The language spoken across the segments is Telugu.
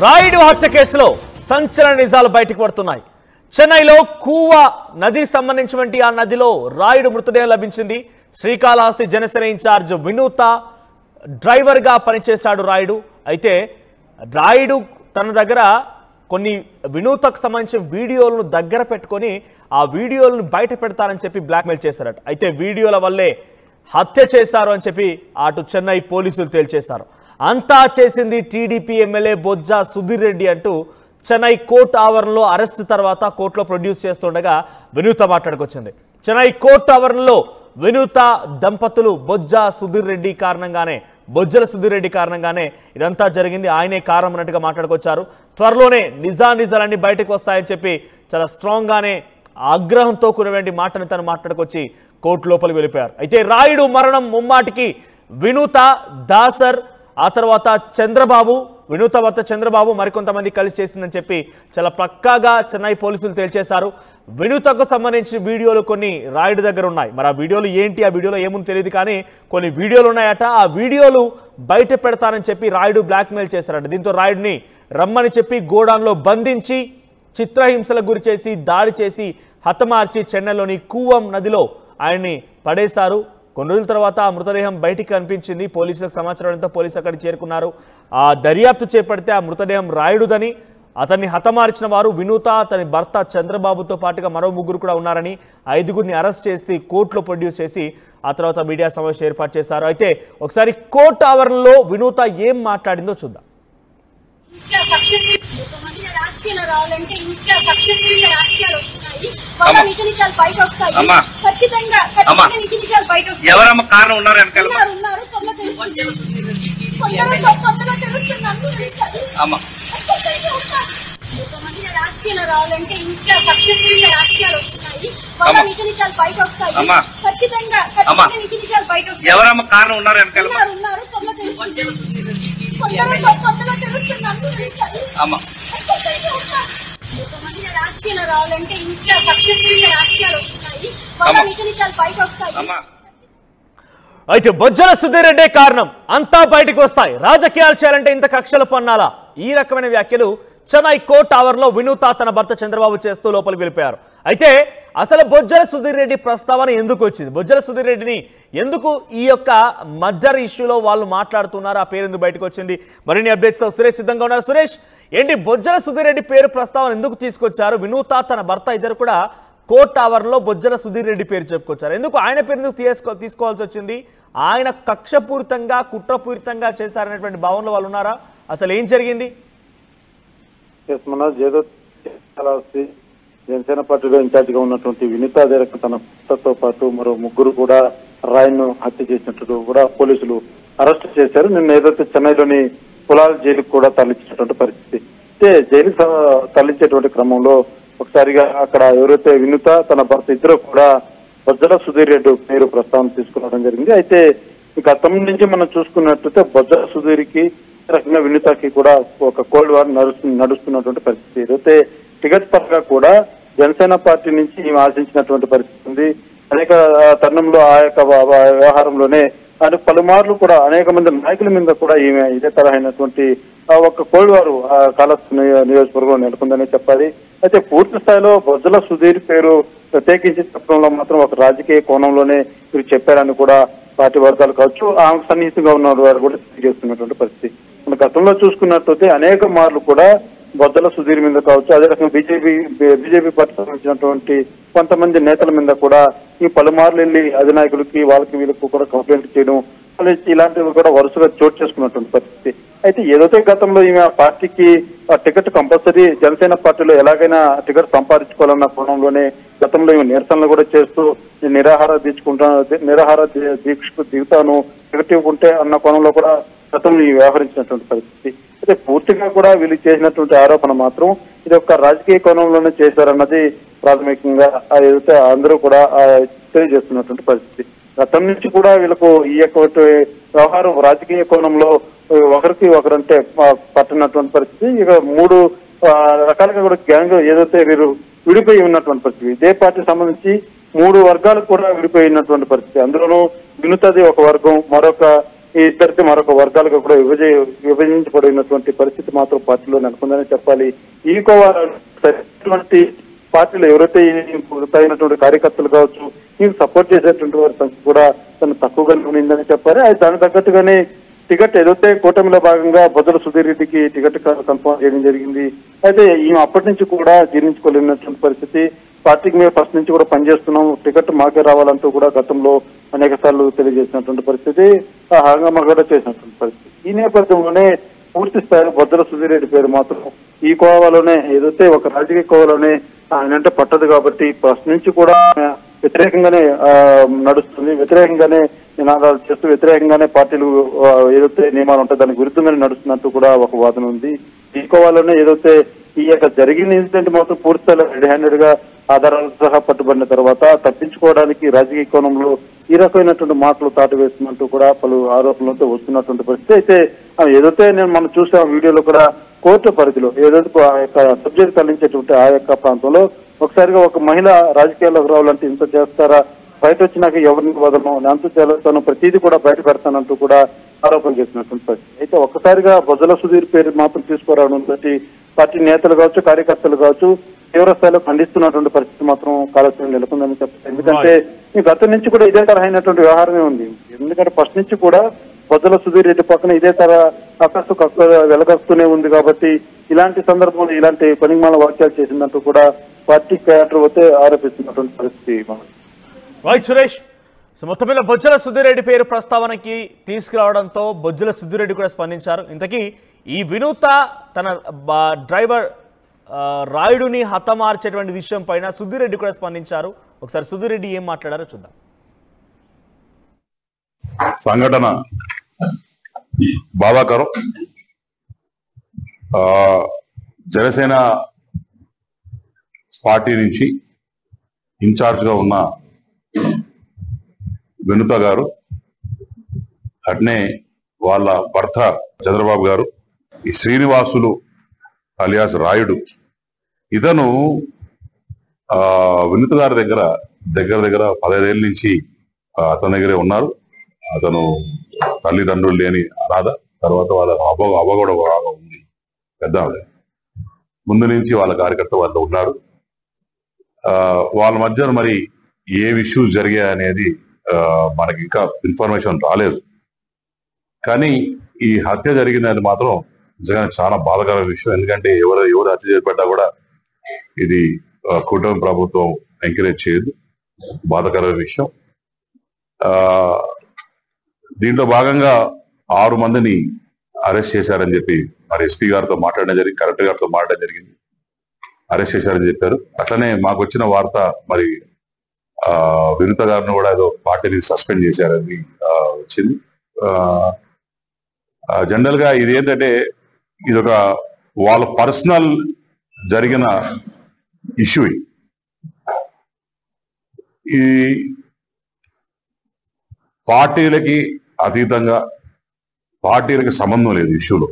రాయుడు హత్య కేసులో సంచలన నిజాలు బయటకు పడుతున్నాయి. చెన్నైలో కూవా నదికి సంబంధించినటువంటి ఆ నదిలో రాయుడు మృతదేహం లభించింది. శ్రీకాళహస్తి జనసేన ఇన్ఛార్జ్ వినూత డ్రైవర్ గా పనిచేశాడు రాయుడు. అయితే రాయుడు తన దగ్గర కొన్ని వినూతకు సంబంధించిన వీడియోలను దగ్గర పెట్టుకొని ఆ వీడియోలను బయట పెడతారని చెప్పి బ్లాక్మెయిల్ చేశారట. అయితే వీడియోల వల్లే హత్య చేశారు అని చెప్పి అటు చెన్నై పోలీసులు తేల్చేశారు. అంతా చేసింది టీడీపీ ఎమ్మెల్యే బొజ్జా సుధీర్ రెడ్డి అంటూ చెన్నై కోర్టు ఆవరణలో అరెస్ట్ తర్వాత కోర్టులో ప్రొడ్యూస్ చేస్తుండగా వినూత మాట్లాడుకొచ్చింది. చెన్నై కోర్టు ఆవరణలో వినూత దంపతులు బొజ్జా సుధీర్ రెడ్డి కారణంగానే బొజ్జల సుధీర్ రెడ్డి కారణంగానే ఇదంతా జరిగింది, ఆయనే కారణం అన్నట్టుగా మాట్లాడుకొచ్చారు. త్వరలోనే నిజాలన్నీ బయటకు వస్తాయని చెప్పి చాలా స్ట్రాంగ్ గానే ఆగ్రహంతో కూడినటువంటి మాటను తను మాట్లాడుకొచ్చి కోర్టు లోపలికి వెళ్ళిపోయారు. అయితే రాయుడు మరణం ముమ్మాటికి వినూత, దాసర్, ఆ తర్వాత చంద్రబాబు, వినూత భర్త చంద్రబాబు మరికొంతమంది కలిసి చేసిందని చెప్పి చాలా పక్కాగా చెన్నై పోలీసులు తేల్చేశారు. వినూతకు సంబంధించిన వీడియోలు కొన్ని రాయుడు దగ్గర ఉన్నాయి. మరి ఆ వీడియోలు ఏంటి, ఆ వీడియోలో ఏముంది తెలియదు, కానీ కొన్ని వీడియోలు ఉన్నాయట. ఆ వీడియోలు బయట పెడతానని చెప్పి రాయుడు బ్లాక్మెయిల్ చేశారట. దీంతో రాయుడిని రమ్మని చెప్పి గోడాన్లో బంధించి చిత్రహింసలకు గురి చేసి దాడి చేసి హతమార్చి చెన్నైలోని కూవం నదిలో ఆయన్ని పడేశారు. కొన్ని రోజుల తర్వాత ఆ మృతదేహం బయటికి కనిపించింది. పోలీసులకు సమాచారంతో పోలీసులు అక్కడికి చేరుకున్నారు. ఆ దర్యాప్తు చేపడితే ఆ మృతదేహం రాయుడుదని, అతన్ని హతమార్చిన వారు వినూత, అతని భర్త చంద్రబాబుతో పాటుగా మరో ముగ్గురు కూడా ఉన్నారని 5గురిని అరెస్ట్ చేసి కోర్టులో ప్రొడ్యూస్ చేసి ఆ తర్వాత మీడియా సమావేశం ఏర్పాటు చేశారు. అయితే ఒకసారి కోర్టు ఆవరణలో వినూత ఏం మాట్లాడిందో చూద్దాం. రావాలంటే ఇంకా రాజకీయాలు వస్తున్నాయి, నిజ నిజాలు బయట వస్తాయి. ఖచ్చితంగా నిజ నిజాలు బయట వస్తాయి. ఎవరమ్మ కారణం ఉన్నారు రాజకీయాలు రావాలంటే ఇంకా రాజకీయాలు వస్తున్నాయి, నిజ నిజాలు బయట వస్తాయి. ఖచ్చితంగా నిజ నిజాలు బయట వస్తాయి. ఎవరమ్మ కారణం ఉన్నారు రాజకీయాలు రావాలంటే ఇంకా రాజకీయాలు వస్తున్నాయి, నిజ నిజాలు బయట వస్తాయి. అయితే బొజ్జల సుధీర్ రెడ్డే కారణం, అంతా బయటకు వస్తాయి, రాజకీయాలు చేయాలంటే ఇంత కక్షలు పన్నాలా? ఈ రకమైన వ్యాఖ్యలు చెన్నై కోర్టు ఆవరణలో వినూత తన భర్త చంద్రబాబు చేస్తూ లోపలికి వెళ్ళిపోయారు. అయితే అసలు బొజ్జల సుధీర్ రెడ్డి ప్రస్తావన ఎందుకు వచ్చింది? బొజ్జల సుధీర్ రెడ్డిని ఎందుకు ఈ యొక్క మర్డర్ ఇష్యూలో వాళ్ళు మాట్లాడుతున్నారు? ఆ పేరు ఎందుకు బయటకు వచ్చింది? మరిన్ని అప్డేట్స్తో సురేష్ సిద్ధంగా ఉన్నారు. సురేష్, ఏంటి బొజ్జల సుధీర్ రెడ్డి పేరు ప్రస్తావన ఎందుకు తీసుకొచ్చారు? వినూత తన భర్త ఇద్దరు కూడా కోర్టు ఆవరణలో బొజ్జల సుధీర్ రెడ్డి పేరు చెప్పుకొచ్చారు. ఎందుకు ఆయన పేరు ఎందుకు తీసుకోవాల్సి వచ్చింది? ఆయన కక్షపూరితంగా కుట్రపూరితంగా చేశారనేటువంటి భావనలో వాళ్ళు ఉన్నారా? అసలు ఏం జరిగింది? జనసేన పార్టీలో ఇన్ఛార్జిగా ఉన్నటువంటి వినూత తన భర్తతో పాటు మరో ముగ్గురు కూడా రాయన్ను హత్య చేసినట్టు కూడా పోలీసులు అరెస్ట్ చేశారు. నిన్న ఏదైతే చెన్నైలోని పులాల్ జైలుకు కూడా తరలించినటువంటి పరిస్థితి. అయితే జైలుకు తరలించేటువంటి క్రమంలో ఒకసారిగా అక్కడ ఎవరైతే వినూత తన భర్త ఇద్దరు కూడా బొజ్జల సుధీర్ రెడ్డి పేరు ప్రస్తావన తీసుకురావడం జరిగింది. అయితే గతం నుంచి మనం చూసుకున్నట్లయితే బొజ్జల సుధీర్కి రకంగా వినూతకి కూడా ఒక కోల్డ్ వార్ నడుస్తున్నటువంటి పరిస్థితి. ఏదైతే టికెట్ పరంగా కూడా జనసేన పార్టీ నుంచి ఈమె ఆశించినటువంటి పరిస్థితి ఉంది. అనేక తరుణంలో ఆ యొక్క వ్యవహారంలోనే ఆయన పలుమార్లు కూడా అనేక మంది నాయకుల మీద కూడా ఈమె ఇదే తరహైనటువంటి ఒక కోల్డ్ వారు కాళహస్తి నియోజకవర్గంలో నెలకొందనే చెప్పాలి. అయితే పూర్తి స్థాయిలో బొజ్జల సుధీర్ పేరు ప్రత్యేకించి చెప్పడంలో మాత్రం ఒక రాజకీయ కోణంలోనే మీరు చెప్పారని కూడా పార్టీ వర్గాలు కావచ్చు, ఆమెకు సన్నిహితంగా ఉన్న వారు కూడా తెలియజేస్తున్నటువంటి పరిస్థితి. మన గతంలో చూసుకున్నట్లయితే అనేక మార్లు కూడా బొజ్జల సుధీర్ మీద కావచ్చు, అదే రకంగా బీజేపీ పార్టీ సంబంధించినటువంటి కొంతమంది నేతల మీద కూడా ఈ పలుమార్లు వెళ్ళి అధినాయకులకి వాళ్ళకి వీళ్ళకు కూడా కంప్లైంట్ చేయడం ఇలాంటివి కూడా వరుసగా చోటు చేసుకున్నటువంటి పరిస్థితి. అయితే ఏదైతే గతంలో ఈమె పార్టీకి టికెట్ కంపల్సరీ జనసేన పార్టీలో ఎలాగైనా టికెట్ సంపాదించుకోవాలన్న కోణంలోనే గతంలో ఈమె నిరసనలు కూడా చేస్తూ నిరాహార దీక్షకు దిగుతాను టికెట్ ఇవ్వకుంటే అన్న కోణంలో కూడా గతంలో వ్యవహరించినటువంటి పరిస్థితి. అయితే పూర్తిగా కూడా వీళ్ళు చేసినటువంటి ఆరోపణ మాత్రం ఇది ఒక రాజకీయ కోణంలోనే చేశారన్నది ప్రాథమికంగా ఏదైతే అందరూ కూడా తెలియజేస్తున్నటువంటి పరిస్థితి. గతం నుంచి కూడా వీళ్ళకు ఈ యొక్క వ్యవహారం రాజకీయ కోణంలో ఒకరికి ఒకరంటే పట్టినటువంటి పరిస్థితి. ఇక 3 రకాలుగా కూడా గ్యాంగ్ ఏదైతే వీరు విడిపోయి ఉన్నటువంటి పరిస్థితి. ఇదే పార్టీ సంబంధించి 3 వర్గాలకు కూడా విడిపోయి ఉన్నటువంటి పరిస్థితి. అందులోనూ వినూతది ఒక వర్గం, మరొక ఈ ఇద్దరికి మరొక వర్గాలుగా కూడా విభజించబడినటువంటి పరిస్థితి మాత్రం పార్టీలో నెలకొందని చెప్పాలి. ఈ కోవాలంటే పార్టీలో ఎవరైతే తగినటువంటి కార్యకర్తలు కావచ్చు, ఈయన సపోర్ట్ చేసేటువంటి వారి సంఖ్య కూడా తను తక్కువగానే ఉండిందని చెప్పాలి. అది దానికి తగ్గట్టుగానే టికెట్ ఏదైతే కూటమిలో భాగంగా బొజ్జల సుధీర్ రెడ్డికి టికెట్ కన్ఫర్మ్ చేయడం జరిగింది. అయితే ఈమె అప్పటి నుంచి కూడా జీర్ణించుకోలేనటువంటి పరిస్థితి. పార్టీకి మేము ఫస్ట్ నుంచి కూడా పనిచేస్తున్నాం, టికెట్ మాకే రావాలంటూ కూడా గతంలో అనేక సార్లు తెలియజేసినటువంటి పరిస్థితి, హంగామా కూడా చేసినటువంటి పరిస్థితి. ఈ నేపథ్యంలోనే పూర్తి స్థాయిలో బొజ్జల సుధీర్ రెడ్డి పేరు మాత్రం ఈ కోవాలోనే ఏదైతే ఒక రాజకీయ కోవాలోనే ఆయనంటే పట్టదు కాబట్టి ఫస్ట్ నుంచి కూడా వ్యతిరేకంగానే నడుస్తుంది, వ్యతిరేకంగానే నినాదాలు చేస్తూ వ్యతిరేకంగానే పార్టీలు ఏదైతే నియమాలు ఉంటాయి దానికి విరుద్ధంగానే నడుస్తున్నట్టు కూడా ఒక వాదన ఉంది. ఈ కోవాలోనే ఏదైతే ఈ యొక్క జరిగిన ఇన్సిడెంట్ మాత్రం పూర్తిస్థాయిలో రెడ్ హ్యాండెడ్ గా ఆధారాలతో సహా పట్టుబడిన తర్వాత తప్పించుకోవడానికి రాజకీయ కోణంలో ఈ రకమైనటువంటి మాటలు తాటు వేస్తున్నట్టు కూడా పలు ఆరోపణలతో వస్తున్నటువంటి పరిస్థితి. అయితే ఏదైతే మనం చూసాం వీడియోలో కూడా కోర్టు పరిధిలో ఏదైతే ఆ యొక్క సబ్జెక్ట్ తరలించేటువంటి ఆ యొక్క ప్రాంతంలో ఒకసారిగా ఒక మహిళ రాజకీయాల్లోకి రావాలంటే ఇంత చేస్తారా, బయట వచ్చినాక ఎవరిని వదలను, నేను చేస్తాను, ప్రతిదీ కూడా బయట పెడతానంటూ కూడా ఆరోపణ చేసినటువంటి పరిస్థితి. అయితే ఒక్కసారిగా బొజ్జల సుధీర్ పేరు మాత్రం తీసుకురావడం బట్టి పార్టీ నేతలు కావచ్చు, కార్యకర్తలు కావచ్చు తీవ్ర స్థాయిలో ఖండిస్తున్నటువంటి పరిస్థితి మాత్రం కాలస్యం నెలకొందని చెప్తారు. ఎందుకంటే ఈ గతం నుంచి కూడా ఇదే తరహైనటువంటి వ్యవహారమే ఉంది. ఎందుకంటే ఫస్ట్ నుంచి కూడా బొజ్జల సుధీర్ రెడ్డి పక్కన ఇదే అకస్సు వెలగస్తూనే ఉంది కాబట్టి ఇలాంటి సందర్భంలో ఇలాంటి పనిమాల వాక్యాలు చేసిందంటూ కూడా పార్టీ క్యాడర్ అయితే ఆరోపిస్తున్నటువంటి పరిస్థితి. రైట్ సురేష్, సో మొత్తం మీద బొజ్జల సుధీర్ రెడ్డి పేరు ప్రస్తావనకి తీసుకురావడంతో బొజ్జల సుధీర్ రెడ్డి కూడా స్పందించారు. ఇంతకీ ఈ వినూత తన డ్రైవర్ రాయుడుని హతమార్చేటువంటి విషయం పైన సుధీర్ రెడ్డి కూడా స్పందించారు. ఒకసారి సుధీర్ రెడ్డి ఏం మాట్లాడారో చూద్దాం. సంఘటన బాధాకరం. జనసేన పార్టీ నుంచి ఇన్ఛార్జ్ గా ఉన్న వినుత గారు, అట్నే వాళ్ళ భర్త చంద్రబాబు గారు, ఈ శ్రీనివాసులు అలియాస్ రాయుడు, ఇతను వినుత గారి దగ్గర 15 ఏళ్ళ నుంచి అతని దగ్గరే ఉన్నారు. అతను తల్లిదండ్రులు లేని అనాథ. తర్వాత వాళ్ళ అవ్వ కూడా ఉంది, పెద్ద ఆవిడ. ముందు నుంచి వాళ్ళ కార్యకర్త వాళ్ళు ఉన్నారు. వాళ్ళ మధ్య మరి ఏ ఇష్యూస్ జరిగాయి అనేది మనకి ఇంకా ఇన్ఫర్మేషన్ రాలేదు. కానీ ఈ హత్య జరిగిందని మాత్రం నిజంగా చాలా బాధాకరమైన విషయం. ఎందుకంటే ఎవరు హత్య చేయబడ్డా కూడా ఇది కూటమి ప్రభుత్వం ఎంకరేజ్ చేయదు. బాధాకరమైన విషయం. దీంట్లో భాగంగా 6 మందిని అరెస్ట్ చేశారని చెప్పి మరి ఎస్పీ గారితో మాట్లాడడం జరిగింది, కలెక్టర్ గారితో మాట్లాడడం జరిగింది. అరెస్ట్ చేశారని చెప్పారు. అట్లనే మాకు వచ్చిన వార్త మరి వినుత గారిని కూడా ఏదో పార్టీని సస్పెండ్ చేశారని వచ్చింది. జనరల్ గా ఇది ఏంటంటే ఇదొక వాళ్ళ పర్సనల్ జరిగిన ఇష్యూ. ఈ పార్టీలకి అతీతంగా, పార్టీలకి సంబంధం లేదు ఇష్యూలో.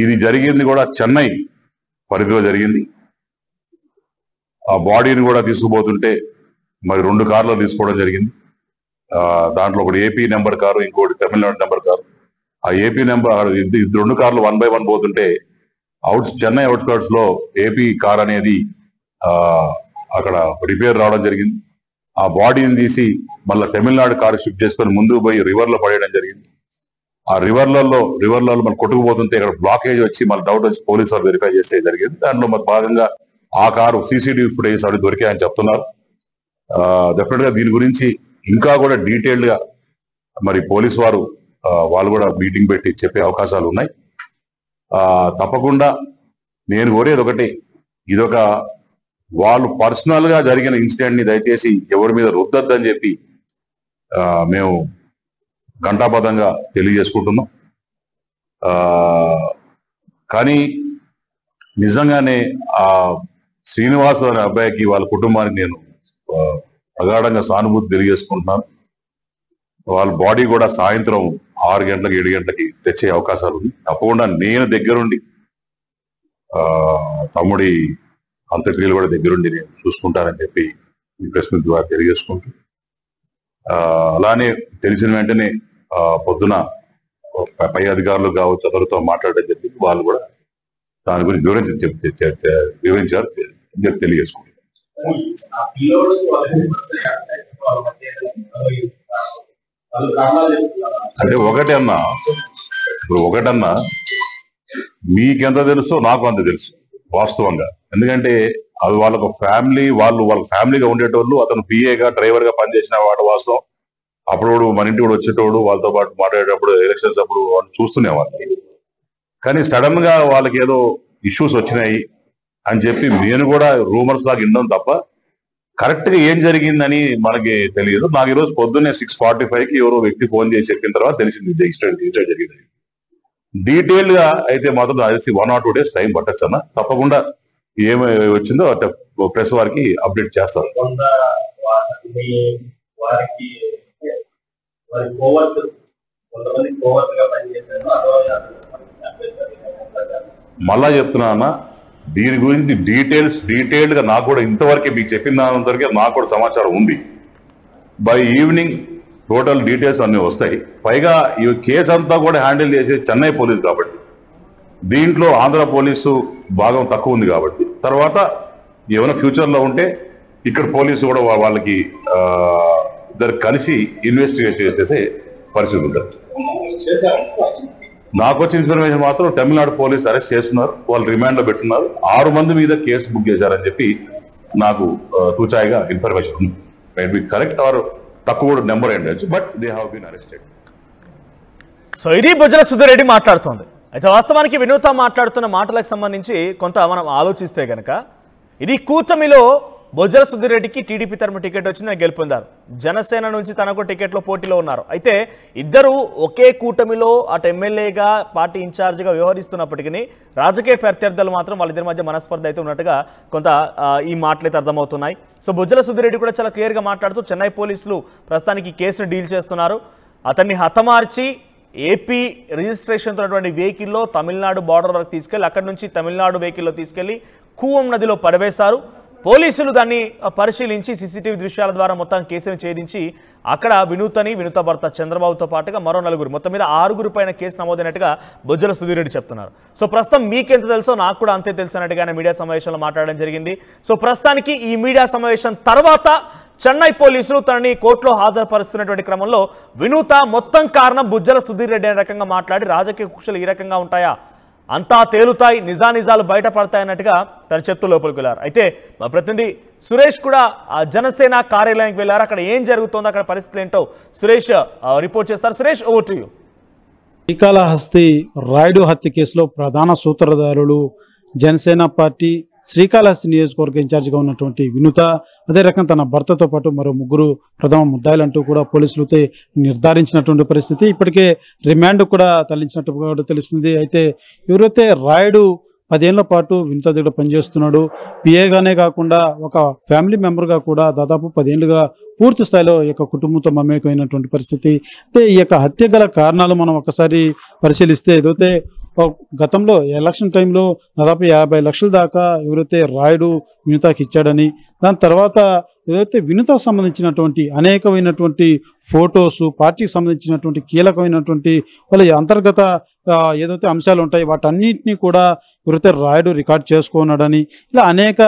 ఇది జరిగింది కూడా చెన్నై పరిధిలో జరిగింది. ఆ బాడీని కూడా తీసుకుపోతుంటే మరి 2 కార్లు తీసుకోవడం జరిగింది. దాంట్లో ఒకటి ఏపీ నెంబర్ కారు, ఇంకోటి తమిళనాడు నెంబర్ కారు. ఆ ఏపీ నెంబర్ 2 కార్లు 1 by 1 పోతుంటే చెన్నై అవుట్స్కర్ట్స్ లో ఏపీ కార్ అనేది అక్కడ రిపేర్ రావడం జరిగింది. ఆ బాడీని తీసి మళ్ళీ తమిళనాడు కారు షిఫ్ట్ చేసుకొని ముందుకు పోయి రివర్ లో పడేయడం జరిగింది. ఆ రివర్లలో మనం కొట్టుకుపోతుంటే ఇక్కడ బ్లాకేజ్ వచ్చి మళ్ళీ డౌట్ వచ్చి పోలీసు వాళ్ళు వెరిఫై చేస్తే జరిగింది. దాంట్లో మరి భాగంగా ఆ కారు సీసీటీవీ ఫుటేజ్ అవి దొరికాయని చెప్తున్నారు. డెఫినెట్ గా దీని గురించి ఇంకా కూడా డీటెయిల్డ్ గా మరి పోలీసు వాళ్ళు కూడా మీటింగ్ పెట్టి చెప్పే అవకాశాలు ఉన్నాయి. తప్పకుండా నేను కోరేది ఒకటి, ఇదొక వాళ్ళు పర్సనల్ గా జరిగిన ఇన్సిడెంట్ ని దయచేసి ఎవరి మీద రుద్దద్దని చెప్పి మేము ఘంటాబద్ధంగా తెలియజేసుకుంటున్నాం. కానీ నిజంగానే ఆ శ్రీనివాసు అనే అబ్బాయికి వాళ్ళ కుటుంబానికి నేను ప్రగాఢంగా సానుభూతి తెలియజేసుకుంటున్నాను. వాళ్ళ బాడీ కూడా సాయంత్రం 6 గంటలకు 7 గంటలకి తెచ్చే అవకాశాలు ఉంది. తప్పకుండా నేను దగ్గరుండి తమ్ముడి అంత్యక్రియలు కూడా దగ్గరుండి నేను చూసుకుంటానని చెప్పి ఈ ప్రెస్ మీట్ ద్వారా తెలియజేసుకుంటూ, అలానే తెలిసిన వెంటనే పొద్దున పై అధికారులు కావచ్చు అందరితో మాట్లాడడం జరిగింది. వాళ్ళు కూడా దాని గురించి వివరించారు, తెలియజేసుకుంటారు. అంటే ఒకటన్నా మీకెంత తెలుసో నాకు అంత తెలుసు వాస్తవంగా. ఎందుకంటే అది వాళ్ళ ఫ్యామిలీగా ఉండేటోళ్ళు, అతను పిఏగా డ్రైవర్ గా పనిచేసిన వాడు వాస్తవం. అప్పుడు మన ఇంటి కూడా వచ్చేటోడు, వాళ్ళతో పాటు మాట్లాడేటప్పుడు ఎలక్షన్స్ అప్పుడు వాళ్ళు చూస్తూనే వాళ్ళకి. కానీ సడన్ గా వాళ్ళకి ఏదో ఇష్యూస్ వచ్చినాయి అని చెప్పి నేను కూడా రూమర్స్ లాగా విన్నాం తప్ప కరెక్ట్ గా ఏం జరిగిందని మనకి తెలియదు. నాకు ఈరోజు పొద్దున్నే 6:45కి ఎవరో వ్యక్తి ఫోన్ చేసి చెప్పిన తర్వాత తెలిసింది ఇన్సిడెంట్ జరిగింది. డీటెయిల్ గా అయితే మాత్రం తెలిసి 1 or 2 days టైం పట్టచ్చు అన్న. తప్పకుండా ఏమి వచ్చిందో ప్రెస్ వారికి అప్డేట్ చేస్తారు. మళ్ళా చెప్తున్నా అన్న, దీని గురించి డీటెయిల్డ్ గా నాకు కూడా ఇంతవరకు మీకు చెప్పిన దానివరకే నాకు కూడా సమాచారం ఉంది. బై ఈవినింగ్ టోటల్ డీటెయిల్స్ అన్ని వస్తాయి. పైగా ఈ కేసు అంతా కూడా హ్యాండిల్ చేసేది చెన్నై పోలీస్ కాబట్టి, దీంట్లో ఆంధ్ర పోలీసు భాగం తక్కువ ఉంది కాబట్టి, తర్వాత ఏమైనా ఫ్యూచర్ లో ఉంటే ఇక్కడ పోలీసు కూడా వాళ్ళకి ఇద్దరు కలిసి ఇన్వెస్టిగేషన్ చేసే పరిస్థితి ఉంటుంది. నాకు వచ్చిన ఇన్ఫర్మేషన్ మాత్రం తమిళనాడు పోలీసు అరెస్ట్ చేస్తున్నారు, వాళ్ళు రిమాండ్ లో పెట్టున్నారు. 6 మంది మీద కేసు బుక్ చేశారని చెప్పి నాకు తూచాయిగా ఇన్ఫర్మేషన్ ఉంది. మైట్ బి కరెక్ట్ ఆర్ తక్కువ నెంబర్ అయ్యిండొచ్చు, but they have been arrested. So ఇది బొజ్జల సుధీరెడ్డి మాట్లాడుతోంది. అయితే వాస్తవానికి వినూత మాట్లాడుతున్న మాటలకు సంబంధించి కొంత మనం ఆలోచిస్తే కనుక ఇది కూటమిలో బొజ్జల సుధీరెడ్డికి టీడీపీ తరఫున టికెట్ వచ్చిందని గెలుపొందారు. జనసేన నుంచి తనకు టికెట్లో పోటీలో ఉన్నారు. అయితే ఇద్దరు ఒకే కూటమిలో అటు ఎమ్మెల్యేగా పార్టీ ఇన్ఛార్జిగా వ్యవహరిస్తున్నప్పటికీ రాజకీయ ప్రత్యర్థులు మాత్రం వాళ్ళిద్దరి మధ్య మనస్పర్ధ అయితే ఉన్నట్టుగా కొంత ఈ మాటలైతే అర్థమవుతున్నాయి. సో బొజ్జల సుధీరెడ్డి కూడా చాలా క్లియర్గా మాట్లాడుతూ చెన్నై పోలీసులు ప్రస్తుతానికి కేసును డీల్ చేస్తున్నారు. అతన్ని హతమార్చి ఏపీ రిజిస్ట్రేషన్తో ఉన్నటువంటి వెహికల్లో తమిళనాడు బార్డర్ వరకు తీసుకెళ్లి అక్కడి నుంచి తమిళనాడు వెహికల్లో తీసుకెళ్లి కూవం నదిలో పడవేశారు. పోలీసులు దాన్ని పరిశీలించి సీసీటీవీ దృశ్యాల ద్వారా మొత్తం కేసును ఛేదించి అక్కడ వినూత భర్త చంద్రబాబుతో పాటుగా మరో 4 మొత్తం మీద 6 పైన కేసు నమోదైనట్టుగా బొజ్జల సుధీరెడ్డి చెప్తున్నారు. సో ప్రస్తుతం మీకెంత తెలుసో నాకు కూడా అంతే తెలుసు అన్నట్టుగానే మీడియా సమావేశంలో మాట్లాడడం జరిగింది. సో ప్రస్తుతానికి ఈ మీడియా సమావేశం తర్వాత చెన్నై పోలీసులు తనని కోర్టులో హాజరుపరుస్తున్నటువంటి క్రమంలో వినూత మొత్తం కారణం బొజ్జల సుధీరెడ్డి అనే రకంగా మాట్లాడి రాజకీయ కుక్షలు ఈ రకంగా ఉంటాయా, అంతా తేలుతాయి, నిజానిజాలు బయటపడతాయన్నట్టుగా తన చెప్తూ లోపలికి వెళ్ళారు. అయితే మా ప్రతినిధి సురేష్ కూడా ఆ జనసేన కార్యాలయానికి వెళ్ళారు. అక్కడ ఏం జరుగుతుందో, అక్కడ పరిస్థితులు ఏంటో సురేష్ రిపోర్ట్ చేస్తారు. Suresh, over to you. Srikalahasti Rayudu హత్య కేసులో ప్రధాన సూత్రధారులు జనసేన పార్టీ శ్రీకాళహస్తి నియోజకవర్గ ఇన్ఛార్జిగా ఉన్నటువంటి వినూత, అదే రకం తన భర్తతో పాటు మరో 3 ప్రథమ ముద్దాయిలంటూ కూడా పోలీసులతో నిర్ధారించినటువంటి పరిస్థితి. ఇప్పటికే రిమాండ్ కూడా తరలించినట్టు కూడా తెలుస్తుంది. అయితే ఎవరైతే రాయుడు 10 ఏళ్ల పాటు వినూత దగ్గర పనిచేస్తున్నాడు, పిఏగానే కాకుండా ఒక ఫ్యామిలీ మెంబర్గా కూడా దాదాపు 10 ఏళ్లుగా పూర్తి స్థాయిలో ఈ యొక్క కుటుంబంతో మమేకమైనటువంటి పరిస్థితి. అయితే ఈ యొక్క హత్య గల కారణాలు మనం ఒకసారి పరిశీలిస్తే ఏదైతే గతంలో ఎలక్షన్ టైంలో దాదాపు 50 లక్షల దాకా ఎవరైతే రాయుడు వినూతకి ఇచ్చాడని, దాని తర్వాత ఏదైతే వినూతకు సంబంధించినటువంటి అనేకమైనటువంటి ఫొటోస్, పార్టీకి సంబంధించినటువంటి కీలకమైనటువంటి వాళ్ళ అంతర్గత ఏదైతే అంశాలు ఉంటాయి వాటన్నిటినీ కూడా ఎవరైతే రాయుడు రికార్డ్ చేసుకున్నాడని ఇలా అనేక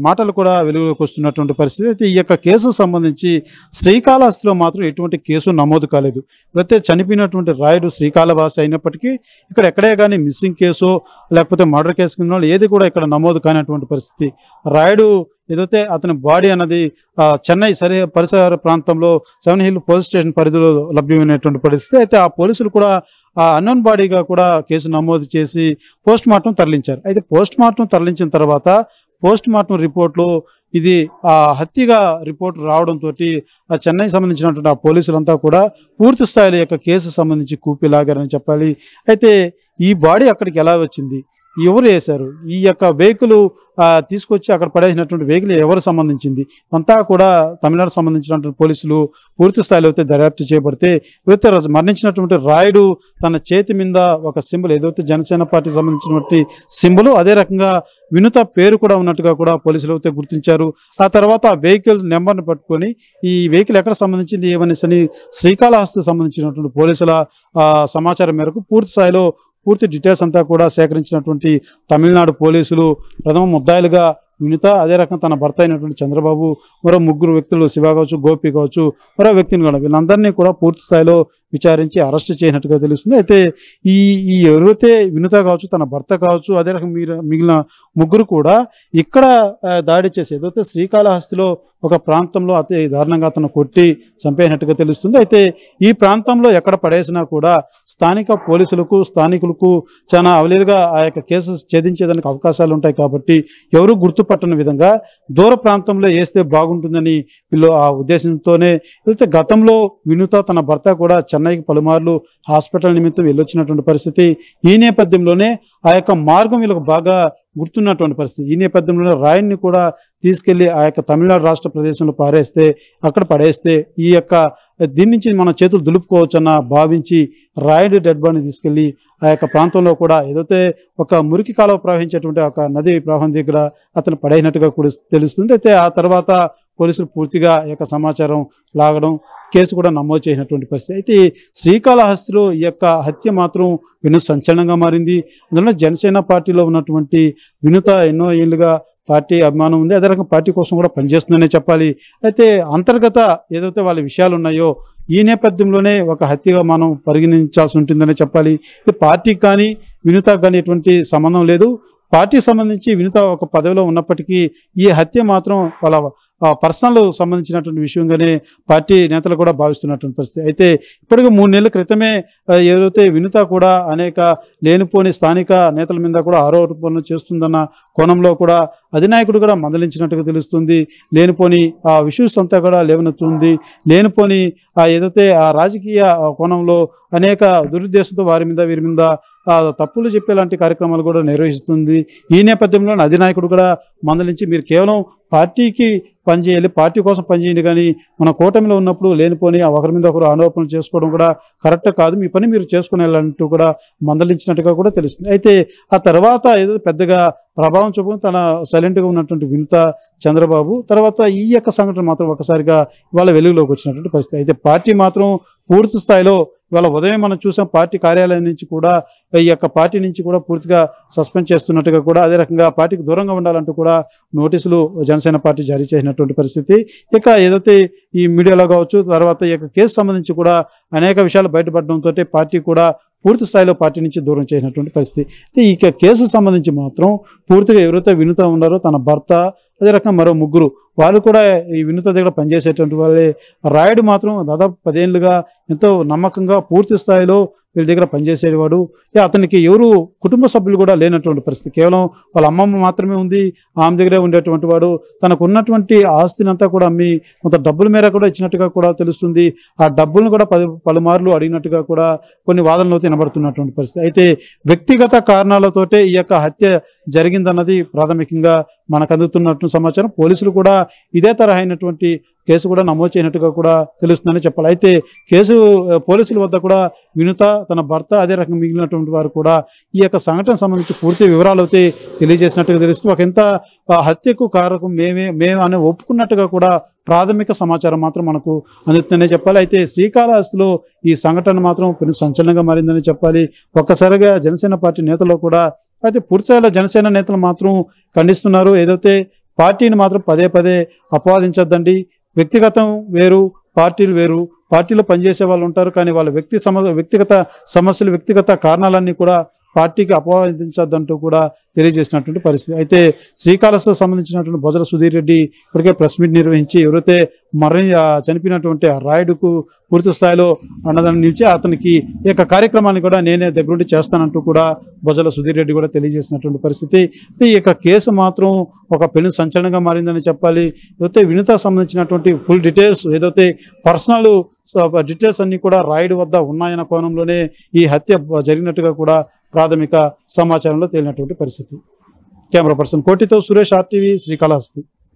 మాటలు కూడా వెలుగులోకి వస్తున్నటువంటి పరిస్థితి. అయితే ఈ యొక్క కేసుకు సంబంధించి శ్రీకాళహస్తిలో మాత్రం ఎటువంటి కేసు నమోదు కాలేదు. అయితే చనిపోయినటువంటి రాయుడు శ్రీకాళహస్తి అయినప్పటికీ ఇక్కడ ఎక్కడే కానీ మిస్సింగ్ కేసు లేకపోతే మర్డర్ కేసు కింద ఏది కూడా ఇక్కడ నమోదు కానటువంటి పరిస్థితి. రాయుడు ఏదైతే అతని బాడీ అన్నది చెన్నై పరిసర ప్రాంతంలో 7 Hill పోలీస్ స్టేషన్ పరిధిలో లభ్యమైనటువంటి పరిస్థితి. అయితే ఆ పోలీసులు కూడా ఆ అన్నోన్ బాడీగా కూడా కేసు నమోదు చేసి పోస్ట్ మార్టం తరలించారు. అయితే పోస్ట్ మార్టం తరలించిన తర్వాత పోస్ట్ మార్టం రిపోర్ట్లో ఇది హత్యగా రిపోర్ట్ రావడంతో ఆ చెన్నై సంబంధించినటువంటి ఆ పోలీసులంతా కూడా పూర్తి స్థాయిలో యొక్క కేసు సంబంధించి కూపిలాగారని చెప్పాలి. అయితే ఈ బాడీ అక్కడికి ఎలా వచ్చింది, ఎవరు వేశారు, ఈ యొక్క వెహికల్ తీసుకొచ్చి అక్కడ పడేసినటువంటి వెహికల్ ఎవరు సంబంధించింది అంతా కూడా తమిళనాడు సంబంధించినటువంటి పోలీసులు పూర్తి స్థాయిలో అయితే దర్యాప్తు చేయబడితే ఏదైతే మరణించినటువంటి రాయుడు తన చేతి మీద ఒక సింబల్ ఏదైతే జనసేన పార్టీకి సంబంధించినటువంటి సింబల్, అదే రకంగా వినుత పేరు కూడా ఉన్నట్టుగా కూడా పోలీసులు అయితే గుర్తించారు. ఆ తర్వాత ఆ వెహికల్ నెంబర్ని పట్టుకొని ఈ వెహికల్ ఎక్కడ సంబంధించింది ఏమనేసి శ్రీకాళహస్తి సంబంధించినటువంటి పోలీసుల సమాచారం మేరకు పూర్తి స్థాయిలో పూర్తి డీటెయిల్స్ అంతా కూడా సేకరించినటువంటి తమిళనాడు పోలీసులు ప్రథమ ముద్దాయిలుగా వినుత, అదే రకంగా తన భర్త అయినటువంటి చంద్రబాబు, మరో ముగ్గురు వ్యక్తులు శివ కావచ్చు, గోపి కావచ్చు, మరో వ్యక్తిని కూడా వీళ్ళందరినీ కూడా పూర్తి స్థాయిలో విచారించి అరెస్ట్ చేయనట్టుగా తెలుస్తుంది. అయితే ఈ ఎవరైతే వినుత కావచ్చు, తన భర్త కావచ్చు, అదే రకంగా మిగిలిన ముగ్గురు కూడా ఇక్కడ దాడి చేసి ఏదైతే శ్రీకాళహస్తిలో ఒక ప్రాంతంలో అతి దారుణంగా అతను కొట్టి చంపేసినట్టుగా తెలుస్తుంది. అయితే ఈ ప్రాంతంలో ఎక్కడ పడేసినా కూడా స్థానిక పోలీసులకు స్థానికులకు చాలా అవలీలుగా ఆ యొక్క కేసు ఛేదించేదానికి అవకాశాలు ఉంటాయి. కాబట్టి ఎవరు గుర్తుపట్టని విధంగా దూర ప్రాంతంలో వేస్తే బాగుంటుందని వీళ్ళు ఆ ఉద్దేశంతోనే అయితే గతంలో వినుత తన భర్త కూడా చెన్నైకి పలుమార్లు హాస్పిటల్ నిమిత్తం వెళ్ళొచ్చినటువంటి పరిస్థితి. ఈ నేపథ్యంలోనే ఆ యొక్క మార్గం వీళ్ళకు బాగా గుర్తున్నటువంటి పరిస్థితి. ఈ నేపథ్యంలోనే రాయుడిని కూడా తీసుకెళ్లి ఆ యొక్క తమిళనాడు రాష్ట్ర ప్రదేశంలో అక్కడ పడేస్తే ఈ యొక్క దీని నుంచి మనం చేతులు దులుపుకోవచ్చన్న భావించి రాయుడి డెడ్ బాడీని తీసుకెళ్లి ఆ యొక్క ప్రాంతంలో కూడా ఏదైతే ఒక మురికి కాలువ ప్రవహించేటువంటి ఒక నది ప్రవాహం దగ్గర అతను పడేసినట్టుగా కూడా తెలుస్తుంది. అయితే ఆ తర్వాత పోలీసులు పూర్తిగా ఈ యొక్క సమాచారం లాగడం, కేసు కూడా నమోదు చేసినటువంటి పరిస్థితి. అయితే శ్రీకాళహస్తిలో ఈ యొక్క హత్య మాత్రం వినుత సంచలనంగా మారింది. అందులో జనసేన పార్టీలో ఉన్నటువంటి వినుత ఎన్నో ఏళ్ళుగా పార్టీ అభిమానం ఉంది, అదే రకంగా పార్టీ కోసం కూడా పనిచేస్తుందనే చెప్పాలి. అయితే అంతర్గత ఏదైతే వాళ్ళ విషయాలు ఉన్నాయో ఈ నేపథ్యంలోనే ఒక హత్యగా మనం పరిగణించాల్సి ఉంటుందనే చెప్పాలి. ఇది పార్టీకి కానీ వినుతకు కానీ ఎటువంటి సంబంధం లేదు. పార్టీకి సంబంధించి వినుత ఒక పదవిలో ఉన్నప్పటికీ ఈ హత్య మాత్రం వాళ్ళ పర్సనల్ సంబంధించినటువంటి విషయంగానే పార్టీ నేతలు కూడా భావిస్తున్నటువంటి పరిస్థితి. అయితే ఇప్పటికే 3 నెలల క్రితమే ఏదైతే వినుత కూడా అనేక లేనిపోని స్థానిక నేతల మీద కూడా ఆరోపణలు చేస్తుందన్న కోణంలో కూడా అధినాయకుడు కూడా మందలించినట్టుగా తెలుస్తుంది. లేనిపోని ఆ ఇష్యూస్ అంతా కూడా లేవనెత్తుంది. లేనిపోని ఏదైతే ఆ రాజకీయ కోణంలో అనేక దురుద్దేశంతో వీరి మీద తప్పులు చెప్పేలాంటి కార్యక్రమాలు కూడా నిర్వహిస్తుంది. ఈ నేపథ్యంలో అధినాయకుడు కూడా మందలించి మీరు కేవలం పార్టీకి పనిచేయాలి, పార్టీ కోసం పనిచేయండి, కానీ మన కూటమిలో ఉన్నప్పుడు లేనిపోని ఒకరి మీద ఒకరు ఆరోపణలు చేసుకోవడం కూడా కరెక్ట్ కాదు, మీ పని మీరు చేసుకునేలాంటూ కూడా మందలించినట్టుగా కూడా తెలుస్తుంది. అయితే ఆ తర్వాత ఏదో పెద్దగా ప్రభావం చూపుకుని తన సైలెంట్గా ఉన్నటువంటి వినుత, చంద్రబాబు తర్వాత ఈ యొక్క సంఘటన మాత్రం ఒకసారిగా ఇవాళ వెలుగులోకి వచ్చినటువంటి పరిస్థితి. అయితే పార్టీ మాత్రం పూర్తి స్థాయిలో ఇవాళ ఉదయం మనం చూసాం పార్టీ కార్యాలయం నుంచి కూడా ఈ యొక్క పార్టీ నుంచి కూడా పూర్తిగా సస్పెండ్ చేస్తున్నట్టుగా కూడా, అదే రకంగా పార్టీకి దూరంగా ఉండాలంటూ కూడా నోటీసులు జనసేన పార్టీ జారీ చేసినటువంటి పరిస్థితి. ఇక ఏదైతే ఈ మీడియాలో కావచ్చు, తర్వాత ఈ యొక్క కేసు సంబంధించి కూడా అనేక విషయాలు బయటపడడంతో పార్టీ కూడా పూర్తి స్థాయిలో పార్టీ నుంచి దూరం చేసినటువంటి పరిస్థితి. అయితే ఈ కేసు సంబంధించి మాత్రం పూర్తిగా ఎవరైతే వినుత ఉన్నారో తన భర్త, అదే రకంగా మరో ముగ్గురు వాళ్ళు కూడా ఈ వినుత దగ్గర పనిచేసేటువంటి వాళ్ళే. రాయుడు మాత్రం దాదాపు 10 ఏళ్ళుగా ఎంతో నమ్మకంగా పూర్తి స్థాయిలో వీళ్ళ దగ్గర పనిచేసేవాడు. అతనికి ఎవరు కుటుంబ సభ్యులు కూడా లేనటువంటి పరిస్థితి, కేవలం వాళ్ళ అమ్మమ్మ మాత్రమే ఉంది, ఆమె దగ్గరే ఉండేటువంటి వాడు. తనకు ఉన్నటువంటి ఆస్తిని అంతా కూడా అమ్మి కొంత డబ్బుల మేర కూడా ఇచ్చినట్టుగా కూడా తెలుస్తుంది. ఆ డబ్బులను కూడా పలుమార్లు అడిగినట్టుగా కూడా కొన్ని వాదనలు వినబడుతున్నటువంటి పరిస్థితి. అయితే వ్యక్తిగత కారణాలతోటే ఈ యొక్క హత్య జరిగిందన్నది ప్రాథమికంగా మనకు అందుతున్నట్టు సమాచారం. పోలీసులు కూడా ఇదే తరహా అయినటువంటి కేసు కూడా నమోదు చేయనట్టుగా కూడా తెలుస్తుందని చెప్పాలి. అయితే పోలీసుల వద్ద కూడా వినుత, తన భర్త, అదే రకంగా మిగిలినటువంటి వారు కూడా ఈ యొక్క సంఘటన సంబంధించి పూర్తి వివరాలు అయితే తెలియజేసినట్టుగా తెలుస్తుంది. ఒక ఎంత హత్యకు కారకం మేము అని ఒప్పుకున్నట్టుగా కూడా ప్రాథమిక సమాచారం మాత్రం మనకు అందుతుందనే చెప్పాలి. అయితే శ్రీకాళహస్తిలో ఈ సంఘటన మాత్రం పెను సంచలనంగా మారిందని చెప్పాలి. ఒక్కసారిగా జనసేన పార్టీ నేతలు కూడా, అయితే పూర్తిస్థాయిలో జనసేన నేతలు మాత్రం ఖండిస్తున్నారు. ఏదైతే పార్టీని మాత్రం పదే అపవాదించద్దండి, వ్యక్తిగతం వేరు, పార్టీలు వేరు. పార్టీలో పనిచేసే వాళ్ళు ఉంటారు, కానీ వాళ్ళ వ్యక్తిగత సమస్యలు, వ్యక్తిగత కారణాలన్నీ కూడా పార్టీకి అపవాదించద్దంటూ కూడా తెలియజేసినటువంటి పరిస్థితి. అయితే శ్రీకాళహస్తికి సంబంధించినటువంటి బొజ్జల సుధీర్ రెడ్డి ఇప్పటికే ప్రెస్ మీట్ నిర్వహించి ఎవరైతే చనిపోయినటువంటి ఆ రాయుడుకు పూర్తి స్థాయిలో అన్నదానం నిలిచి అతనికి ఈ యొక్క కార్యక్రమాన్ని కూడా నేనే దగ్గరుండి చేస్తానంటూ కూడా బొజ్జల సుధీర్ రెడ్డి కూడా తెలియజేసినటువంటి పరిస్థితి. ఈ యొక్క కేసు మాత్రం ఒక పెను సంచలనంగా మారిందని చెప్పాలి. ఏదైతే వినుత సంబంధించినటువంటి ఫుల్ డీటెయిల్స్, ఏదైతే పర్సనల్ డీటెయిల్స్ అన్ని కూడా రాయుడు వద్ద ఉన్నాయన్న కోణంలోనే ఈ హత్య జరిగినట్టుగా కూడా ప్రాథమిక సమాచారంలో తేలినటువంటి పరిస్థితి. కెమెరా పర్సన్ కోటితో సురేష్, RTV, శ్రీకాళహస్తి.